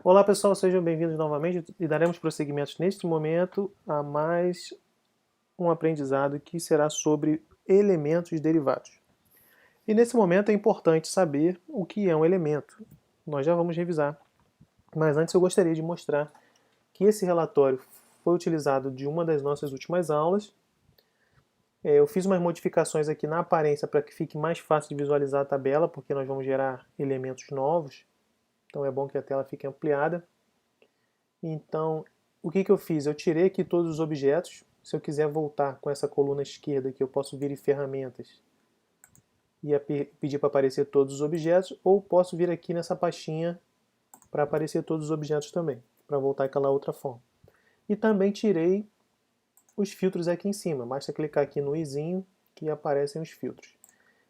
Olá pessoal, sejam bem-vindos novamente e daremos prosseguimento neste momento a mais um aprendizado que será sobre elementos derivados. E nesse momento é importante saber o que é um elemento. Nós já vamos revisar, mas antes eu gostaria de mostrar que esse relatório foi utilizado de uma das nossas últimas aulas. Eu fiz umas modificações aqui na aparência para que fique mais fácil de visualizar a tabela, porque nós vamos gerar elementos novos, então é bom que a tela fique ampliada. Então, o que eu fiz? Eu tirei aqui todos os objetos. Se eu quiser voltar com essa coluna esquerda aqui, eu posso vir em ferramentas e pedir para aparecer todos os objetos, ou posso vir aqui nessa pastinha para aparecer todos os objetos também, para voltar aquela outra forma. E também tirei os filtros aqui em cima. Basta clicar aqui no izinho que aparecem os filtros.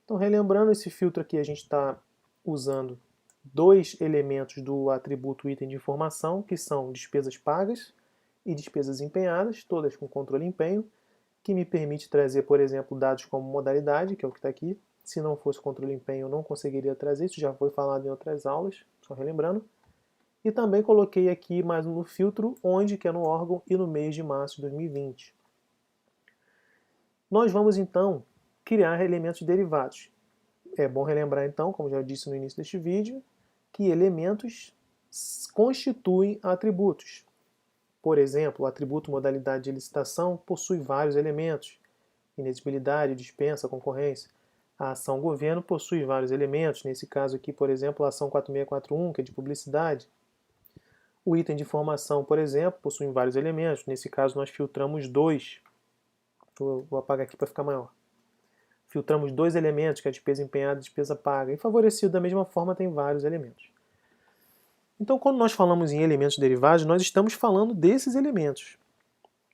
Então, relembrando, esse filtro aqui a gente está usando dois elementos do atributo item de informação, que são despesas pagas e despesas empenhadas, todas com controle empenho, que me permite trazer, por exemplo, dados como modalidade, que é o que está aqui. Se não fosse controle empenho, eu não conseguiria trazer, isso já foi falado em outras aulas, só relembrando. E também coloquei aqui mais no filtro onde, que é no órgão, e no mês de março de 2020. Nós vamos então criar elementos derivados. É bom relembrar então, como já disse no início deste vídeo, que elementos constituem atributos. Por exemplo, o atributo modalidade de licitação possui vários elementos: inexigibilidade, dispensa, concorrência. A ação governo possui vários elementos, nesse caso aqui, por exemplo, a ação 4641, que é de publicidade. O item de informação, por exemplo, possui vários elementos, nesse caso nós filtramos dois. Vou apagar aqui para ficar maior. Filtramos dois elementos, que é a despesa empenhada e a despesa paga. E favorecido da mesma forma tem vários elementos. Então, quando nós falamos em elementos derivados, nós estamos falando desses elementos.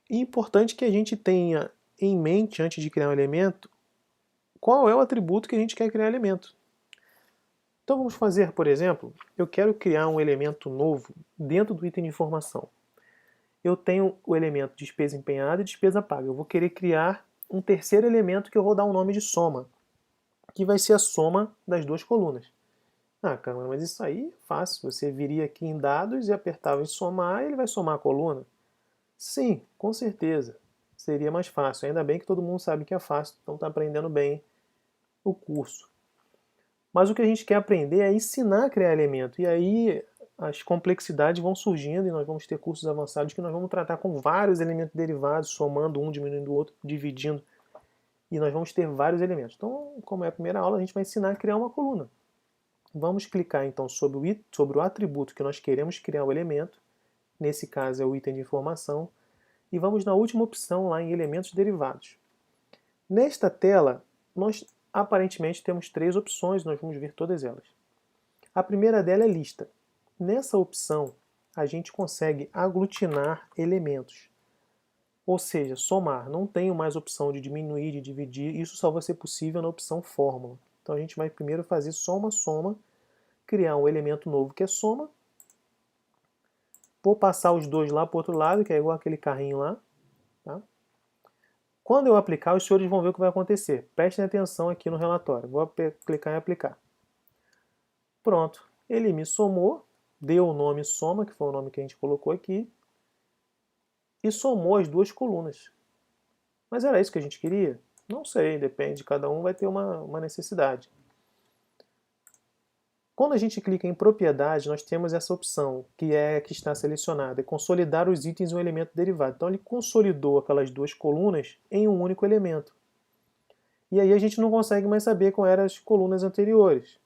E é importante que a gente tenha em mente, antes de criar um elemento, qual é o atributo que a gente quer criar elemento. Então vamos fazer, por exemplo, eu quero criar um elemento novo dentro do item de informação. Eu tenho o elemento despesa empenhada e despesa paga. Eu vou querer criar um terceiro elemento que eu vou dar o nome de soma, que vai ser a soma das duas colunas. Ah, cara, mas isso aí é fácil. Você viria aqui em dados e apertava em somar e ele vai somar a coluna. Sim, com certeza. Seria mais fácil. Ainda bem que todo mundo sabe que é fácil, então está aprendendo bem o curso. Mas o que a gente quer aprender é ensinar a criar elemento. E aí as complexidades vão surgindo e nós vamos ter cursos avançados que nós vamos tratar com vários elementos derivados, somando um, diminuindo o outro, dividindo. E nós vamos ter vários elementos. Então, como é a primeira aula, a gente vai ensinar a criar uma coluna. Vamos clicar então sobre o atributo que nós queremos criar o elemento. Nesse caso é o item de informação. E vamos na última opção lá em elementos derivados. Nesta tela, nós aparentemente temos três opções, nós vamos ver todas elas. A primeira dela é lista. Nessa opção, a gente consegue aglutinar elementos. Ou seja, somar. Não tenho mais opção de diminuir, de dividir. Isso só vai ser possível na opção fórmula. Então a gente vai primeiro fazer soma, soma, criar um elemento novo que é soma. Vou passar os dois lá para o outro lado, que é igual aquele carrinho lá. Tá? Quando eu aplicar, os senhores vão ver o que vai acontecer. Prestem atenção aqui no relatório. Vou clicar em aplicar. Pronto. Ele me somou, deu o nome soma, que foi o nome que a gente colocou aqui, e somou as duas colunas. Mas era isso que a gente queria? Não sei, depende, cada um vai ter uma necessidade. Quando a gente clica em propriedade, nós temos essa opção, que é a que está selecionada, é consolidar os itens em um elemento derivado. Então ele consolidou aquelas duas colunas em um único elemento. E aí a gente não consegue mais saber quais eram as colunas anteriores.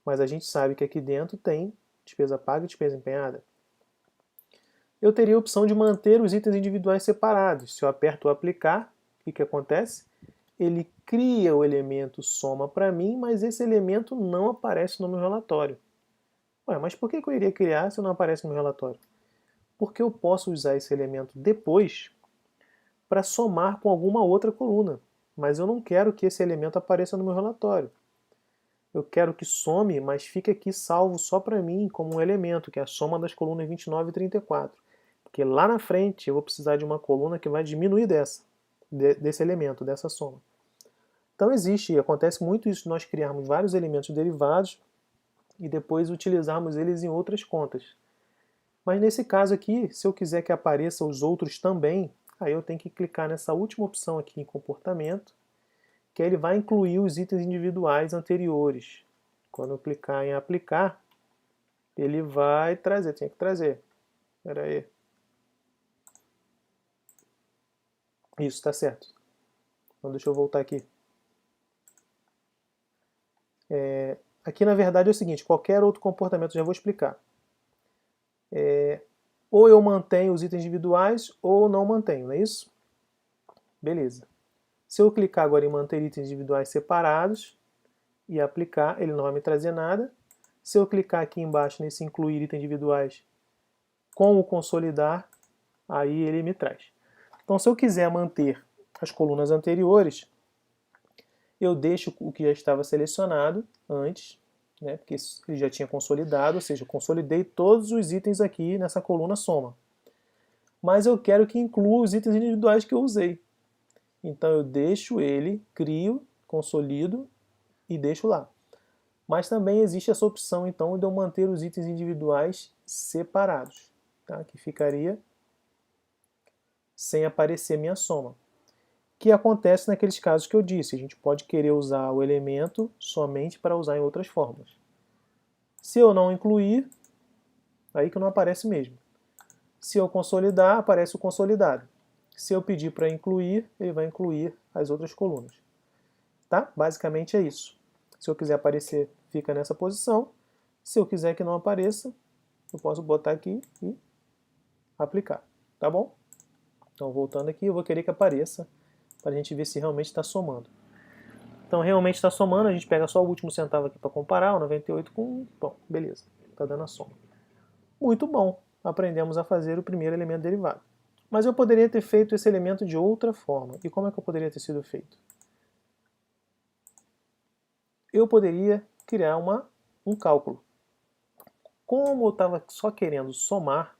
Mas a gente sabe que aqui dentro tem despesa paga e despesa empenhada. Eu teria a opção de manter os itens individuais separados. Se eu aperto o aplicar, o que acontece? Ele cria o elemento soma para mim, mas esse elemento não aparece no meu relatório. Ué, mas por que eu iria criar se não aparece no meu relatório? Porque eu posso usar esse elemento depois para somar com alguma outra coluna, mas eu não quero que esse elemento apareça no meu relatório. Eu quero que some, mas fique aqui salvo só para mim como um elemento, que é a soma das colunas 29 e 34. Porque lá na frente eu vou precisar de uma coluna que vai diminuir desse elemento, dessa soma. Então existe, e acontece muito isso de nós criarmos vários elementos derivados e depois utilizarmos eles em outras contas. Mas nesse caso aqui, se eu quiser que apareça os outros também, aí eu tenho que clicar nessa última opção aqui em comportamento, que aí ele vai incluir os itens individuais anteriores. Quando eu clicar em aplicar, ele vai trazer, tinha que trazer. Espera aí. Isso, está certo. Então deixa eu voltar aqui. Aqui na verdade é o seguinte, qualquer outro comportamento, já vou explicar. Ou eu mantenho os itens individuais ou não mantenho, não é isso? Beleza. Se eu clicar agora em manter itens individuais separados e aplicar, ele não vai me trazer nada. Se eu clicar aqui embaixo nesse incluir itens individuais com o consolidar, aí ele me traz. Então se eu quiser manter as colunas anteriores, eu deixo o que já estava selecionado antes, né, porque ele já tinha consolidado, ou seja, eu consolidei todos os itens aqui nessa coluna soma. Mas eu quero que inclua os itens individuais que eu usei. Então eu deixo ele, crio, consolido e deixo lá. Mas também existe essa opção então de eu manter os itens individuais separados, tá? Que ficaria sem aparecer minha soma. Que acontece naqueles casos que eu disse, a gente pode querer usar o elemento somente para usar em outras formas. Se eu não incluir, aí que não aparece mesmo. Se eu consolidar, aparece o consolidado. Se eu pedir para incluir, ele vai incluir as outras colunas. Tá? Basicamente é isso. Se eu quiser aparecer, fica nessa posição. Se eu quiser que não apareça, eu posso botar aqui e aplicar. Tá bom? Então, voltando aqui, eu vou querer que apareça para a gente ver se realmente está somando. Então, realmente está somando, a gente pega só o último centavo aqui para comparar, o 98 com 1. Bom, beleza, está dando a soma. Muito bom, aprendemos a fazer o primeiro elemento derivado. Mas eu poderia ter feito esse elemento de outra forma. E como é que eu poderia ter sido feito? Eu poderia criar um cálculo. Como eu estava só querendo somar,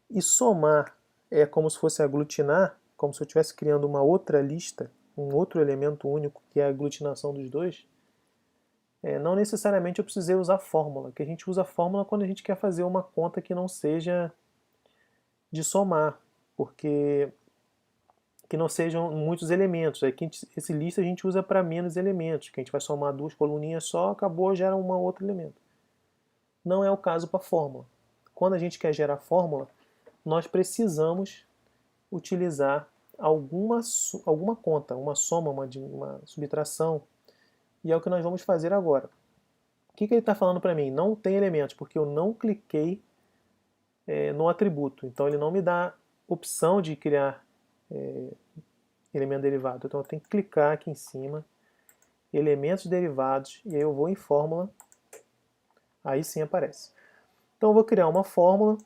e somar é como se fosse aglutinar, como se eu estivesse criando uma outra lista, um outro elemento único, que é a aglutinação dos dois, não necessariamente eu precisei usar fórmula, que a gente usa fórmula quando a gente quer fazer uma conta que não seja de somar, porque que não sejam muitos elementos. Aqui, esse lista a gente usa para menos elementos, que a gente vai somar duas coluninhas só, acabou, gera um outro elemento. Não é o caso para fórmula. Quando a gente quer gerar fórmula, nós precisamos utilizar alguma conta, uma soma, uma subtração, e é o que nós vamos fazer agora. O que ele está falando para mim? Não tem elementos, porque eu não cliquei no atributo. Então ele não me dá opção de criar elemento derivado. Então eu tenho que clicar aqui em cima, elementos derivados, e aí eu vou em fórmula, aí sim aparece. Então eu vou criar uma fórmula,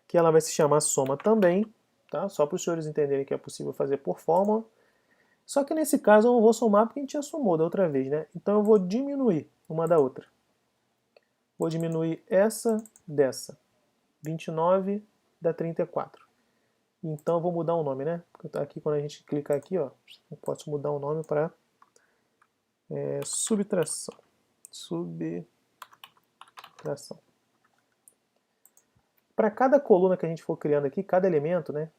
que ela vai se chamar soma também, tá? Só para os senhores entenderem que é possível fazer por fórmula. Só que nesse caso eu não vou somar porque a gente já somou da outra vez, né? Então eu vou diminuir uma da outra. Vou diminuir essa dessa. 29 da 34. Então eu vou mudar o nome, né? Aqui quando a gente clicar aqui, ó, eu posso mudar o nome para subtração. Subtração. Para cada coluna que a gente for criando aqui, cada elemento, né?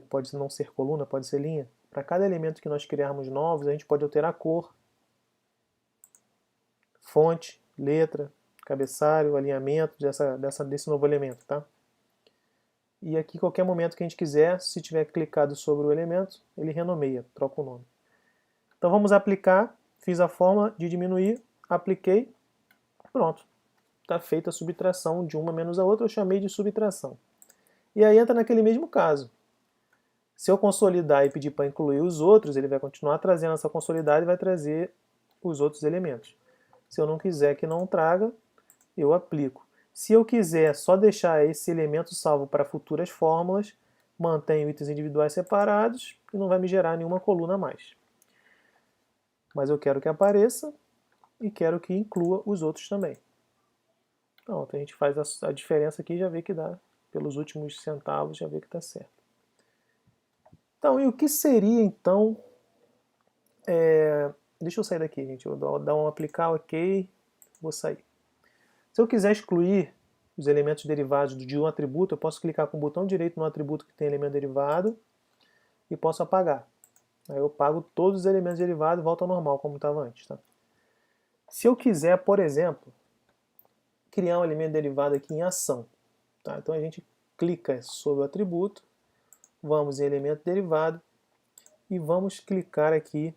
Pode não ser coluna, pode ser linha. Para cada elemento que nós criarmos novos, a gente pode alterar a cor, fonte, letra, cabeçalho, alinhamento desse novo elemento, tá? E aqui, qualquer momento que a gente quiser, se tiver clicado sobre o elemento, ele renomeia, troca o nome. Então vamos aplicar, fiz a fórmula de diminuir, apliquei, pronto. Está feita a subtração de uma menos a outra, eu chamei de subtração. E aí entra naquele mesmo caso. Se eu consolidar e pedir para incluir os outros, ele vai continuar trazendo essa consolidada e vai trazer os outros elementos. Se eu não quiser que não traga, eu aplico. Se eu quiser só deixar esse elemento salvo para futuras fórmulas, mantenho itens individuais separados e não vai me gerar nenhuma coluna a mais. Mas eu quero que apareça e quero que inclua os outros também. Então, a gente faz a diferença aqui e já vê que dá, pelos últimos centavos, já vê que está certo. Então, e o que seria então... Deixa eu sair daqui, gente. Eu vou dar um aplicar, ok, vou sair. Se eu quiser excluir os elementos derivados de um atributo, eu posso clicar com o botão direito no atributo que tem elemento derivado e posso apagar. Aí eu apago todos os elementos derivados e volta ao normal, como estava antes. Tá? Se eu quiser, por exemplo, criar um elemento derivado aqui em ação, tá? Então a gente clica sobre o atributo, vamos em elemento derivado e vamos clicar aqui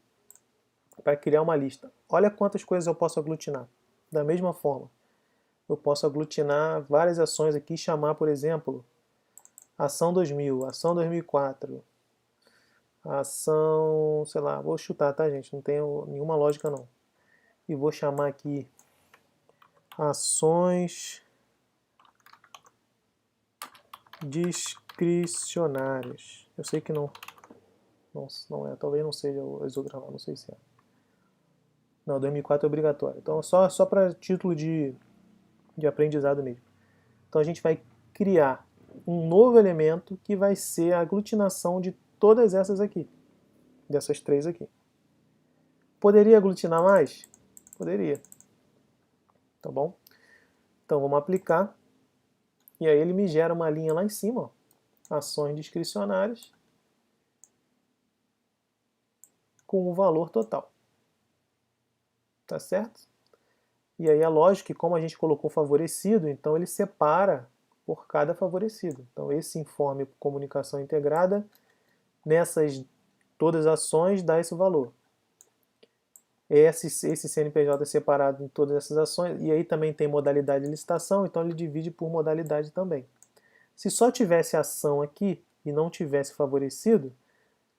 para criar uma lista. Olha quantas coisas eu posso aglutinar. Da mesma forma, eu posso aglutinar várias ações aqui e chamar, por exemplo, ação 2000, ação 2004, ação, sei lá, vou chutar, tá, gente? Não tem nenhuma lógica, não. E vou chamar aqui ações discricionárias. Eu sei que não é, talvez não seja o exograma, não sei se é. Não, 2004 é obrigatório. Então, só para título de aprendizado mesmo. Então, a gente vai criar um novo elemento que vai ser a aglutinação de todas essas aqui. Dessas três aqui. Poderia aglutinar mais? Poderia. Tá bom? Então, vamos aplicar. E aí ele me gera uma linha lá em cima, ó, ações discricionárias, com o valor total. Tá certo? E aí é lógico que como a gente colocou favorecido, então ele separa por cada favorecido. Então esse informe comunicação integrada, nessas todas as ações, dá esse valor. Esse CNPJ é separado em todas essas ações, e aí também tem modalidade de licitação, então ele divide por modalidade também. Se só tivesse ação aqui e não tivesse favorecido,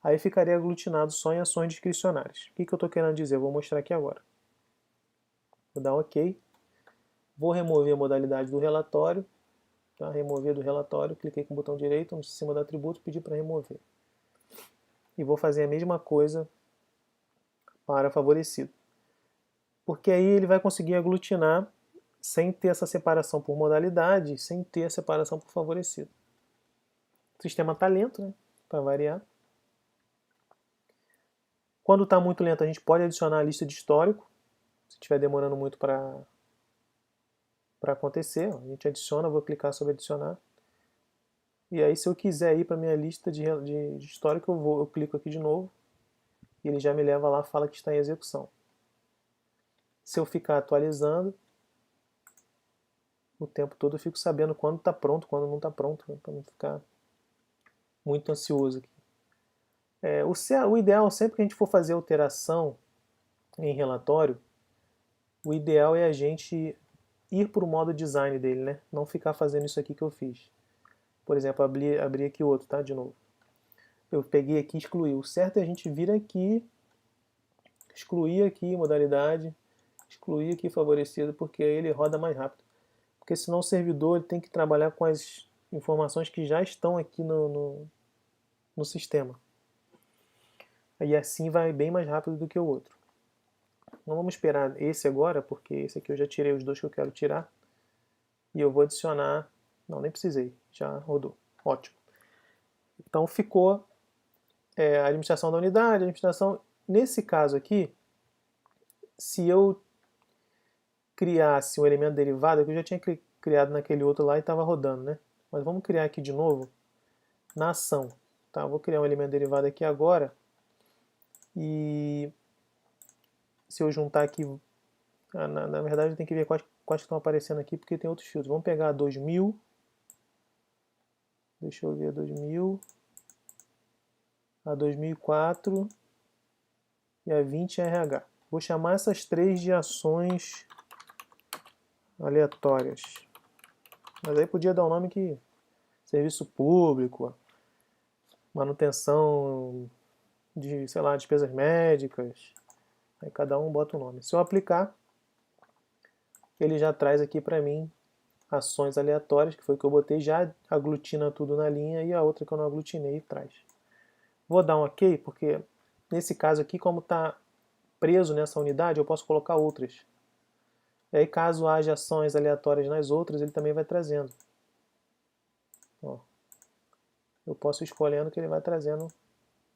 aí ficaria aglutinado só em ações discricionárias. O que eu estou querendo dizer? Eu vou mostrar aqui agora. Vou dar um OK. Vou remover a modalidade do relatório. Tá? Remover do relatório. Cliquei com o botão direito em cima do atributo e pedi para remover. E vou fazer a mesma coisa para favorecido. Porque aí ele vai conseguir aglutinar sem ter essa separação por modalidade, sem ter a separação por favorecido. O sistema está lento, né? Para variar. Quando está muito lento, a gente pode adicionar a lista de histórico. Se estiver demorando muito para acontecer, ó, a gente adiciona, vou clicar sobre adicionar. E aí, se eu quiser ir para minha lista de histórico, eu clico aqui de novo. E ele já me leva lá, fala que está em execução. Se eu ficar atualizando, o tempo todo eu fico sabendo quando está pronto, quando não está pronto, né, para não ficar muito ansioso aqui. O ideal, sempre que a gente for fazer alteração em relatório, o ideal é a gente ir para o modo design dele, né? Não ficar fazendo isso aqui que eu fiz. Por exemplo, abri aqui outro, tá? De novo. Eu peguei aqui e excluí. O certo é a gente vir aqui, excluir aqui modalidade, excluir aqui favorecido, porque aí ele roda mais rápido. Porque senão o servidor ele tem que trabalhar com as informações que já estão aqui no sistema. E assim vai bem mais rápido do que o outro. Não vamos esperar esse agora, porque esse aqui eu já tirei os dois que eu quero tirar. E eu vou adicionar... Não, nem precisei, já rodou. Ótimo. Então ficou a administração da unidade, a administração... Nesse caso aqui, se eu criasse um elemento derivado, que eu já tinha criado naquele outro lá e estava rodando, né? Mas vamos criar aqui de novo na ação. Tá? Eu vou criar um elemento derivado aqui agora. E se eu juntar aqui... Na verdade, tem que ver quais estão aparecendo aqui, porque tem outros filtros. Vamos pegar 2000. Deixa eu ver, 2000. A 2004 e a 20 RH. Vou chamar essas três de ações aleatórias. Mas aí podia dar um nome que... Serviço público, manutenção de, sei lá, despesas médicas. Aí cada um bota um nome. Se eu aplicar, ele já traz aqui para mim ações aleatórias, que foi o que eu botei, já aglutina tudo na linha, e a outra que eu não aglutinei traz. Vou dar um OK, porque nesse caso aqui, como está preso nessa unidade, eu posso colocar outras. E aí, caso haja ações aleatórias nas outras, ele também vai trazendo. Ó, eu posso ir escolhendo que ele vai trazendo.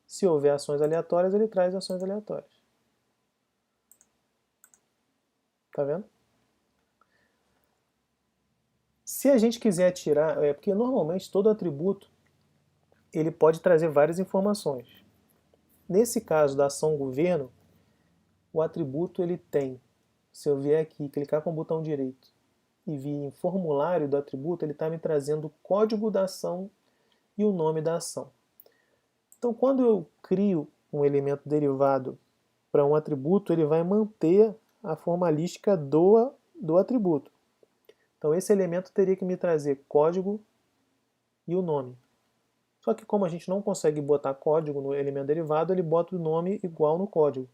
Se houver ações aleatórias, ele traz ações aleatórias. Tá vendo? Se a gente quiser tirar, porque normalmente todo atributo ele pode trazer várias informações. Nesse caso da ação governo, o atributo ele tem, se eu vier aqui clicar com o botão direito e vir em formulário do atributo, ele está me trazendo o código da ação e o nome da ação. Então, quando eu crio um elemento derivado para um atributo, ele vai manter a formalística do atributo. Então, esse elemento teria que me trazer código e o nome. Só que como a gente não consegue botar código no elemento derivado, ele bota o nome igual no código.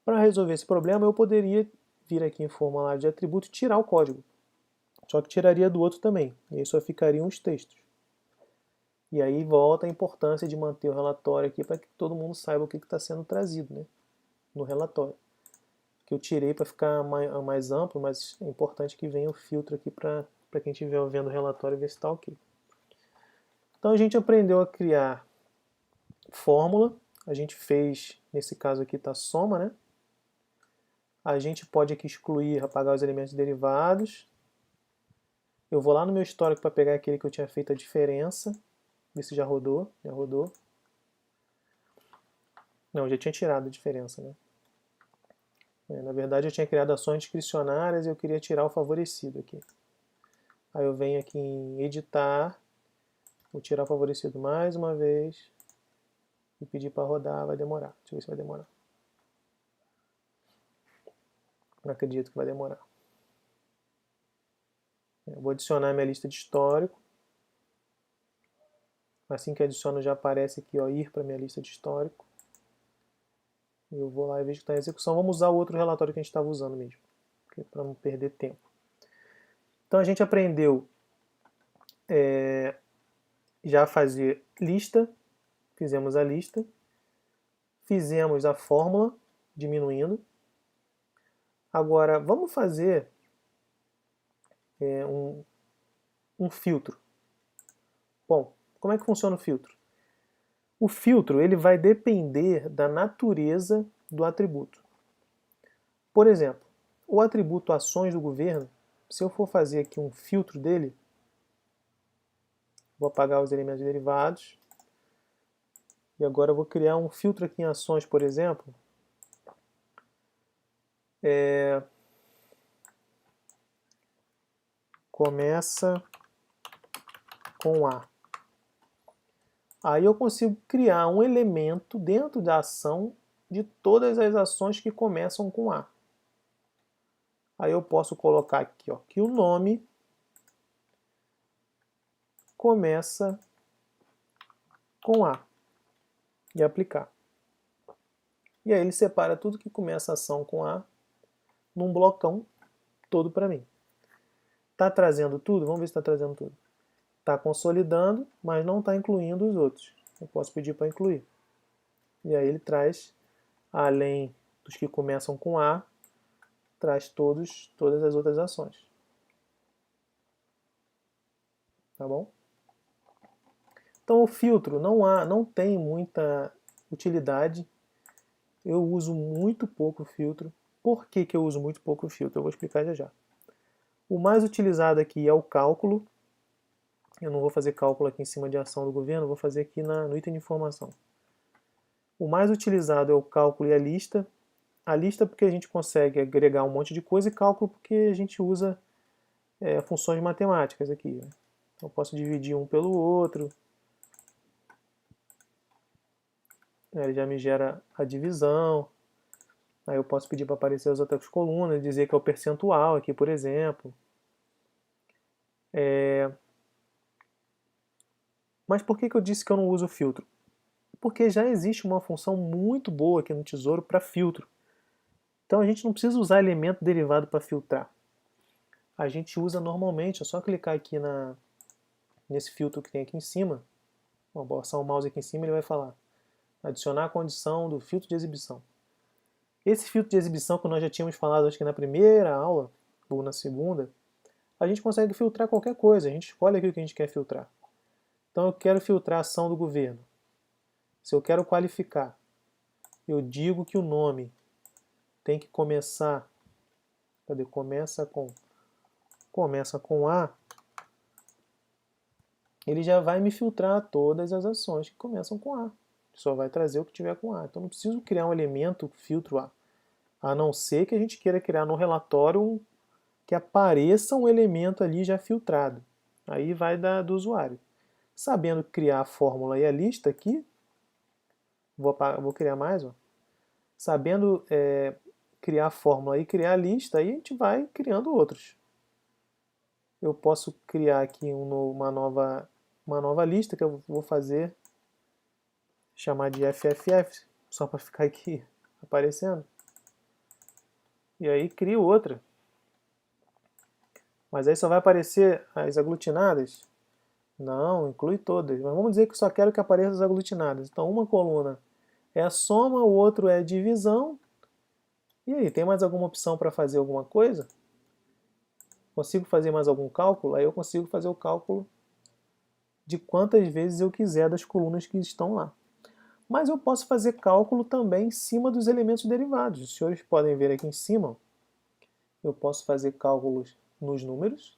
Para resolver esse problema, eu poderia vir aqui em formulário de atributo e tirar o código. Só que tiraria do outro também, e aí só ficariam os textos. E aí volta a importância de manter o relatório aqui para que todo mundo saiba o que está sendo trazido, né, no relatório. Que eu tirei para ficar mais amplo, mas é importante que venha o filtro aqui para quem estiver vendo o relatório ver se está ok. Então a gente aprendeu a criar fórmula, a gente fez, nesse caso aqui está soma, né? A gente pode aqui excluir, apagar os elementos derivados. Eu vou lá no meu histórico para pegar aquele que eu tinha feito a diferença, ver se já rodou, já rodou. Não, já tinha tirado a diferença, né? Na verdade eu tinha criado ações discricionárias e eu queria tirar o favorecido aqui. Aí eu venho aqui em editar, vou tirar o favorecido mais uma vez e pedir para rodar, vai demorar. Deixa eu ver se vai demorar. Não acredito que vai demorar. Eu vou adicionar minha lista de histórico. Assim que adiciono já aparece aqui, ó, ir para minha lista de histórico. Eu vou lá e vejo que está em execução. Vamos usar o outro relatório que a gente estava usando mesmo, para não perder tempo. Então a gente aprendeu já a fazer lista, fizemos a lista, fizemos a fórmula diminuindo. Agora vamos fazer um filtro. Bom, como é que funciona o filtro? O filtro ele vai depender da natureza do atributo. Por exemplo, o atributo ações do governo, se eu for fazer aqui um filtro dele, vou apagar os elementos derivados, e agora eu vou criar um filtro aqui em ações, por exemplo, começa com A. Aí eu consigo criar um elemento dentro da ação de todas as ações que começam com A. Aí eu posso colocar aqui, ó, que o nome começa com A e aplicar. E aí ele separa tudo que começa a ação com A num blocão todo para mim. Está trazendo tudo? Vamos ver se está trazendo tudo. Está consolidando, mas não está incluindo os outros. Eu posso pedir para incluir. E aí ele traz, além dos que começam com A, traz todas as outras ações. Tá bom? Então o filtro não tem muita utilidade. Eu uso muito pouco filtro. Por que eu uso muito pouco filtro? Eu vou explicar já já. O mais utilizado aqui é o cálculo. Eu não vou fazer cálculo aqui em cima de ação do governo, vou fazer aqui no item de informação. O mais utilizado é o cálculo e a lista. A lista porque a gente consegue agregar um monte de coisa e cálculo porque a gente usa funções matemáticas aqui. Né? Então eu posso dividir um pelo outro. Ele já me gera a divisão. Aí eu posso pedir para aparecer as outras colunas, dizer que é o percentual aqui, por exemplo. Mas por que eu disse que eu não uso filtro? Porque já existe uma função muito boa aqui no Tesouro para filtro. Então a gente não precisa usar elemento derivado para filtrar. A gente usa normalmente, é só clicar aqui nesse filtro que tem aqui em cima. Vou passar o mouse aqui em cima e ele vai falar adicionar a condição do filtro de exibição. Esse filtro de exibição que nós já tínhamos falado acho que na primeira aula ou na segunda, a gente consegue filtrar qualquer coisa, a gente escolhe aqui o que a gente quer filtrar. Então eu quero filtrar a ação do governo. Se eu quero qualificar, eu digo que o nome tem que começar, cadê? Começa com A, ele já vai me filtrar todas as ações que começam com A. Só vai trazer o que tiver com A. Então não preciso criar um elemento filtro a não ser que a gente queira criar no relatório que apareça um elemento ali já filtrado. Aí vai do usuário. Sabendo criar a fórmula e a lista aqui, vou criar mais, ó. Sabendo criar a fórmula e criar a lista, aí a gente vai criando outros. Eu posso criar aqui uma nova lista que eu vou fazer, chamar de FFF, só para ficar aqui aparecendo. E aí crio outra. Mas aí só vai aparecer as aglutinadas? Não, inclui todas. Mas vamos dizer que só quero que apareça as aglutinadas. Então uma coluna é a soma, o outro é a divisão. E aí, tem mais alguma opção para fazer alguma coisa? Consigo fazer mais algum cálculo? Aí eu consigo fazer o cálculo de quantas vezes eu quiser das colunas que estão lá. Mas eu posso fazer cálculo também em cima dos elementos derivados. Os senhores podem ver aqui em cima, eu posso fazer cálculos nos números,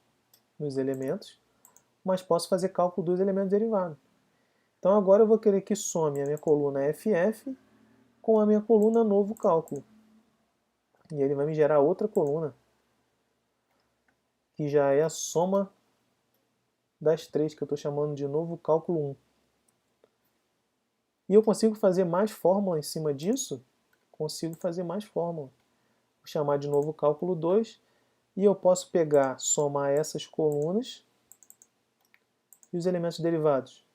nos elementos, mas posso fazer cálculo dos elementos derivados. Então agora eu vou querer que some a minha coluna FF com a minha coluna novo cálculo. E ele vai me gerar outra coluna, que já é a soma das três, que eu estou chamando de novo cálculo 1. E eu consigo fazer mais fórmula em cima disso? Consigo fazer mais fórmula. Vou chamar de novo cálculo 2. E eu posso pegar, somar essas colunas e os elementos derivados.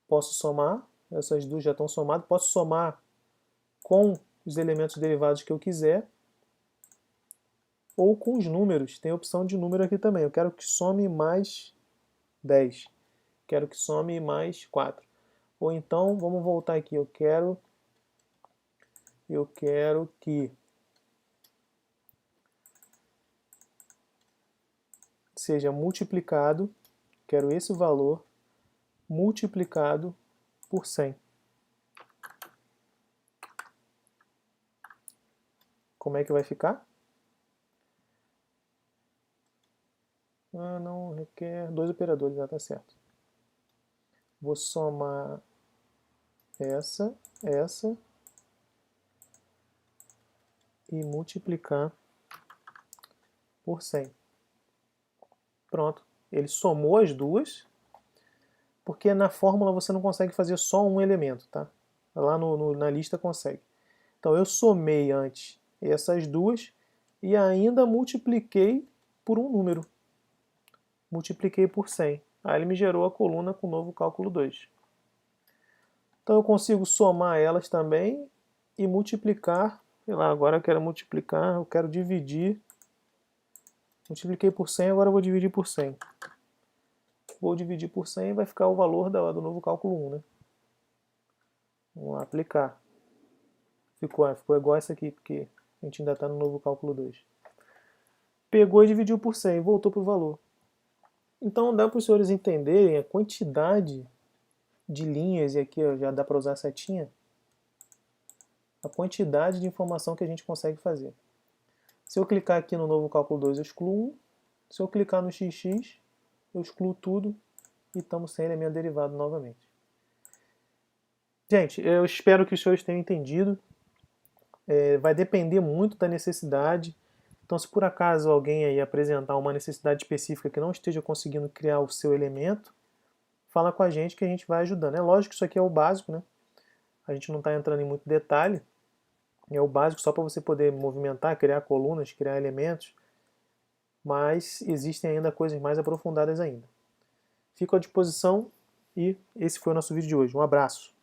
Posso somar, essas duas já estão somadas. Posso somar com os elementos derivados que eu quiser. Ou com os números. Tem a opção de número aqui também. Eu quero que some mais 10. Quero que some mais 4. Ou então, vamos voltar aqui. Eu quero que seja multiplicado, quero esse valor multiplicado por 100. Como é que vai ficar? Ah, não, requer dois operadores, já está certo. Vou somar essa e multiplicar por 100. Pronto. Ele somou as duas, porque na fórmula você não consegue fazer só um elemento, tá? Lá na lista consegue. Então eu somei antes essas duas e ainda multipliquei por um número. Multipliquei por 100. Aí ele me gerou a coluna com o novo cálculo 2. Então eu consigo somar elas também e multiplicar. Sei lá, agora eu quero multiplicar, eu quero dividir. Multipliquei por 100, agora eu vou dividir por 100. Vou dividir por 100 e vai ficar o valor do novo cálculo 1, né? Vamos lá, aplicar. Ficou igual essa aqui, porque a gente ainda está no novo cálculo 2. Pegou e dividiu por 100 e voltou para o valor. Então dá para os senhores entenderem a quantidade de linhas, e aqui ó, já dá para usar a setinha, a quantidade de informação que a gente consegue fazer. Se eu clicar aqui no novo cálculo 2, eu excluo 1. Se eu clicar no XX, eu excluo tudo e estamos sem elemento derivado novamente. Gente, eu espero que os senhores tenham entendido. Vai depender muito da necessidade. Então, se por acaso alguém aí apresentar uma necessidade específica que não esteja conseguindo criar o seu elemento, fala com a gente que a gente vai ajudando. É lógico que isso aqui é o básico, né? A gente não está entrando em muito detalhe. É o básico só para você poder movimentar, criar colunas, criar elementos. Mas existem ainda coisas mais aprofundadas ainda. Fico à disposição e esse foi o nosso vídeo de hoje. Um abraço!